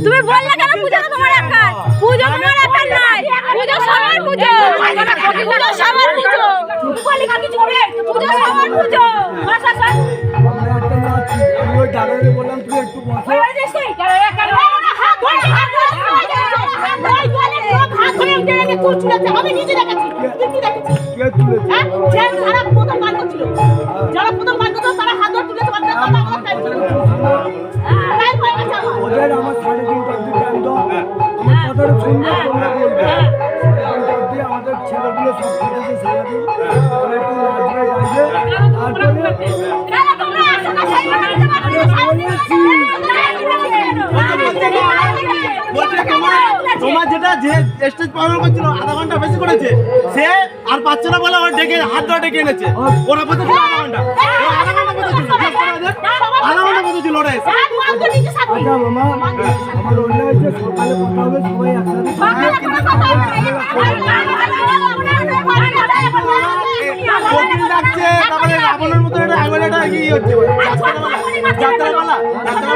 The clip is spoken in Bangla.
তুমি বললে কেন পূজা তোমার একার? পূজা তোমার একার নাই, পূজা সবার পুজো, পূজা সবার পুজো, পূজা সবার পুজো। আমি ওই দাদাকে বললাম তুই একটু বসো। আমি নিজে দেখেছি, যারা প্রথম গান করছিল, তারা হাত ধরে তুলেছে, ওদের আমার 3:30 অব্দি টাইম দাও, আমার কথাটা শুনবে, তোমরা বলবে 3:30 অব্দি আমাদের ছেলেগুলো সব খেটেছে সারাদিন, ওরা একটু নাচবে গাইবে, তোমার যেটা যে স্টেজ পারফর্ম করছিল আধা ঘন্টা বেশি করেছে, সে আর পাচ্ছে না বলে ওর ডেকে হাত ধরে ডেকে এনেছে। ওরা কত ছিল? আধা ঘন্টা ছিল ওরা এসে। আচ্ছা মামা, আমার অন্য হচ্ছে সকালে কথা হবে, সবাই ডাকছে, তারপরে রাবণের মতো একটা কি হচ্ছে যাত্রাপালা আমার